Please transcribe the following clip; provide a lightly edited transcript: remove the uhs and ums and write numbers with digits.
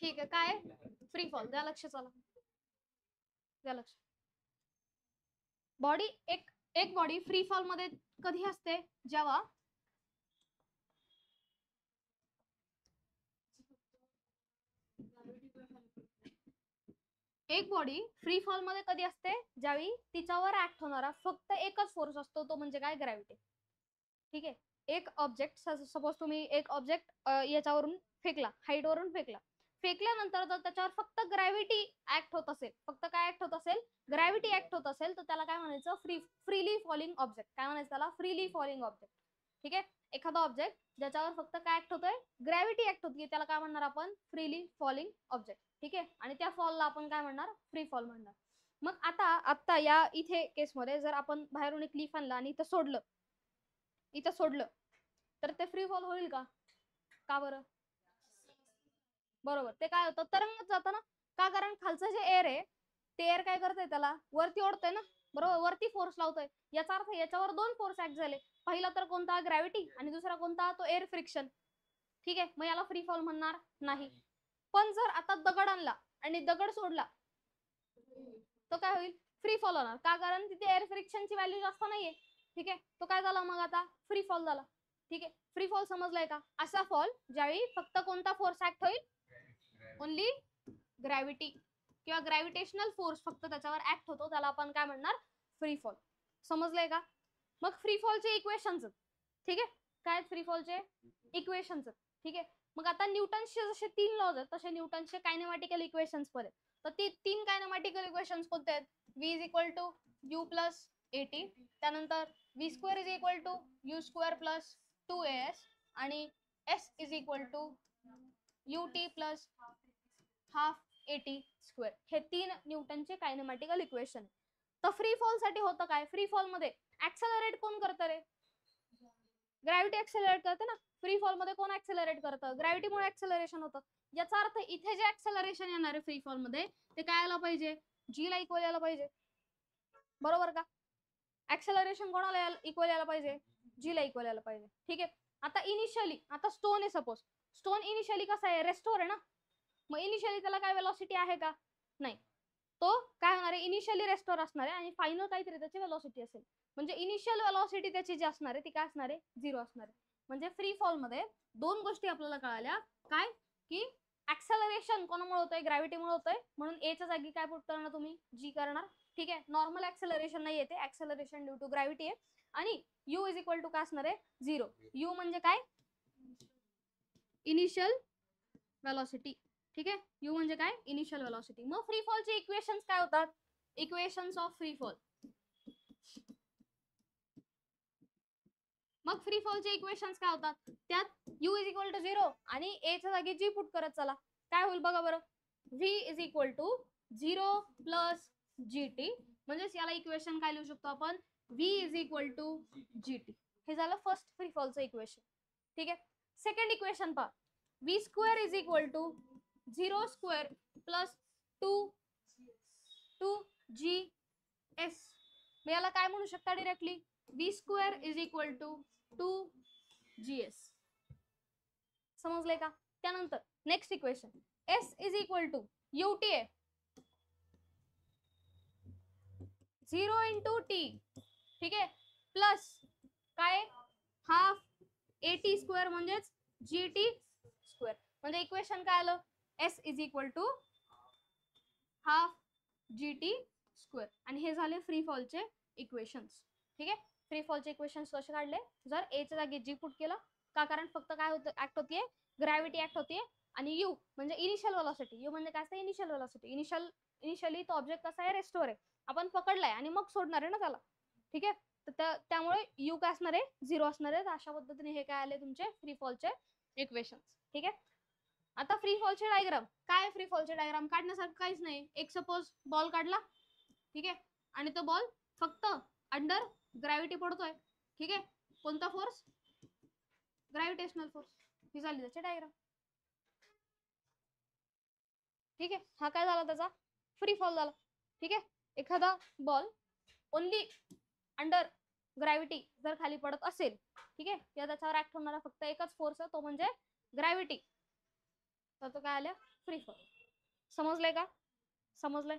ठीक आहे, काय फ्री फॉल, द्या लक्ष, चला द्या लक्ष. बॉडी एक बॉडी फ्री फॉल मध्ये कधी असते, जेव्हा एक बॉडी फ्री फॉल मध्ये कधी असते, ज्यावेळी तिच्यावर ऍक्ट होणारा फक्त एकच फोर्स असतो, तो म्हणजे काय, ग्रॅव्हिटी. ठीक आहे, एक ऑब्जेक्ट, सपोज तुम्ही एक ऑब्जेक्ट याच्यावरून फेकला, हाईट वरून फेकला, फेकल्यानंतर जर त्याच्यावर फक्त ग्रॅव्हिटी ऍक्ट होत असेल, फक्त काय ऍक्ट होत असेल, ग्रॅव्हिटी ऍक्ट होत असेल, तर त्याला काय म्हणायचं, फ्रीली फॉलिंग ऑब्जेक्ट. काय म्हणायचं त्याला, फ्रीली फॉलिंग ऑब्जेक्ट. ठीक आहे, एखादा ऑब्जेक्ट ज्याच्यावर फक्त काय ऍक्ट होतोय, ग्रॅव्हिटी ऍक्ट होतीये, त्याला काय म्हणणार आपण, फ्रीली फॉलिंग ऑब्जेक्ट. ठीक आहे, आणि त्या फॉलला आपण काय म्हणणार, फ्री फॉल म्हणणार. मग आता या इथे केसमध्ये जर आपण बाहेरून एक लीफ आणला आणि इथं सोडलं तर ते फ्री फॉल होईल का, का बरं, बरोबर, ते काय होतं, तरंगत जातं ना, का, कारण खालचं जे एअर आहे, ते एअर काय करतंय, त्याला वरती ओढतंय ना, बरोबर, वरती फोर्स लावतोय. याचा अर्थ याच्यावर दोन फोर्स ऍक्ट झाले, पहिला तर कोणता, ग्रॅव्हिटी, आणि दुसरा कोणता, तो एअर फ्रिक्शन. ठीक आहे, मग याला फ्री फॉल म्हणणार नाही. पण जर आता दगड आणला आणि दगड सोडला, तो काय होईल, फ्री फॉल होणार, का, कारण तिथे एअर फ्रिक्शनची व्हॅल्यू जास्त नाहीये. ठीक आहे, तो काय झाला मग आता, फ्री फॉल झाला. ठीक आहे, फ्री फॉल समजलाय का, असा फॉल ज्यावेळी फक्त कोणता फोर्स ऍक्ट होईल, ओनली ग्रॅव्हिटी किंवा ग्रॅव्हिटेशनल फोर्स फक्त त्याच्यावर ऍक्ट होतो, त्याला आपण काय म्हणणार, फ्री फॉल. समजलंय का. मग फ्री फॉलचे इक्वेशन्स, ठीक आहे, काय फ्री फॉलचे इक्वेशन्स. ठीक आहे, मग आता न्यूटनचे जसे 3 लॉज आहेत, तसे न्यूटनचे कायनेमॅटिकल इक्वेशन्स पण आहेत. तर ते 3 कायनेमॅटिकल इक्वेशन्स कोणते आहेत, v is equal to u plus at, त्यानंतर v square is equal to u square plus 2as, आणि s is equal to ut plus half at square. हे 3 न्यूटनचे कायनेमॅटिकल इक्वेशन. तर फ्री फॉल साठी होतं काय, फ्री फॉल मध्ये accelerate कोण करतं रे, ग्रॅव्हिटी ऍक्सेलरेट करते ना. फ्री फॉल मध्ये कोण ऍक्सेलरेट करतं, ग्रॅव्हिटीमुळे ऍक्सेलरेशन होतं. याचा अर्थ इथे जे ऍक्सेलरेशन येणार आहे फ्री फॉल मध्ये, ते काय आलं पाहिजे, जी ला इक्वल यायला पाहिजे, बरोबर का. ऍक्सेलरेशन कोणाला इक्वल यायला पाहिजे, जी ला इक्वल यायला पाहिजे. ठीक आहे, आता इनिशियली, आता स्टोन आहे सपोज, स्टोन इनिशियली कसा आहे, रेस्टोर आहे ना, मग इनिशियली त्याला काय वेलॉसिटी आहे का, नाही, तो काय होणार आहे, इनिशियली रेस्टोर असणार आहे, आणि फायनल काहीतरी त्याची वेलॉसिटी असेल. म्हणजे इनिशियल वेलॉसिटी त्याची जी असणार आहे ती काय असणार आहे, 0 असणार आहे. म्हणजे फ्री फॉल मध्ये दोन गोष्टी आपल्याला कळाल्या, काय, की ऍक्सेलरेशन कोणामुळे होतंय, ग्रॅव्हिटीमुळे होतंय, म्हणून ए च्या जागी काय पुट करणार तुम्ही, जी करणार. ठीक आहे, नॉर्मल ऍक्सेलरेशन नाही येते, ऍक्सेलरेशन ड्यू टू ग्रॅव्हिटी आहे. आणि यू इज इक्वल टू काय असणार आहे, 0. यू म्हणजे काय, इनिशियल वेलॉसिटी. ठीक आहे, यू म्हणजे काय, इनिशियल वेलॉसिटी. मग फ्री फॉलचे इक्वेशन्स काय होतात, इक्वेशन्स ऑफ फ्री फॉल. मग फ्री फॉलचे इक्वेशन्स काय होतात, त्यात u इज इक्वल टू 0 आणि a च्या जागी g पुट करत चला, काय होईल बघा बरं, v is equal to 0 plus gt, म्हणजेच याला इक्वेशन काय लिहू शकतो आपण, v is equal to gt. हे झालं फर्स्ट फ्री फॉलचं इक्वेशन. ठीक आहे, सेकंड इक्वेशन पहा, v square is equal to 0 square plus 2gs. मी याला काय म्हणू शकता directly, v square is equal to 2gs. समजले का. त्यानंतर next equation, s is equal to ut आहे 0 इंटू t. ठीक आहे, प्लस काय, हाफ at स्क्वेअर म्हणजेच gt स्क्वेअर. म्हणजे इक्वेशन काय आलं, s is equal to half gt square. आणि हे झाले फ्री फॉलचे इक्वेशन्स. ठीक आहे, फ्री फॉलचे इक्वेशन्स कसे काढले, जर ए च्या जागी जी पुट केलं, का, कारण फक्त काय होतं, ऍक्ट होतीये, ग्रॅव्हिटी ऍक्ट होतीये. आणि यू म्हणजे इनिशियल वेलॉसिटी, यू म्हणजे काय असतं, इनिशियल वेलॉसिटी. इनिशियली तो ऑब्जेक्ट कसा आहे, रेस्टोर आहे, आपण पकडलाय आणि मग सोडणार आहे ना त्याला. ठीक आहे, तर त्यामुळे यू काय असणार आहे, 0 असणार आहे. अशा पद्धतीने हे काय आले तुमचे फ्री फॉलचे इक्वेशन्स. ठीक आहे, आता फ्री फॉलचे डायग्राम काय, फ्री फॉलचे डायग्राम काढण्यासारखं काहीच नाही. एक सपोज बॉल काढला, ठीक आहे, आणि तो बॉल फक्त अंडर ग्रॅव्हिटी पडतोय. ठीक आहे, कोणता फोर्स, ग्रॅव्हिटेशनल फोर्स. ही झाली त्याची डायग्राम. ठीक आहे, हा काय झाला त्याचा फ्री फॉल झाला. ठीक आहे, एखादा बॉल ओनली अंडर ग्रॅव्हिटी जर खाली पडत असेल, ठीक आहे, या त्याच्यावर ऍक्ट होणारा फक्त एकच फोर्स आहे, तो म्हणजे ग्रॅव्हिटी. तर तो काय आल्या फ्री फॉल. समजलंय का? समजलंय?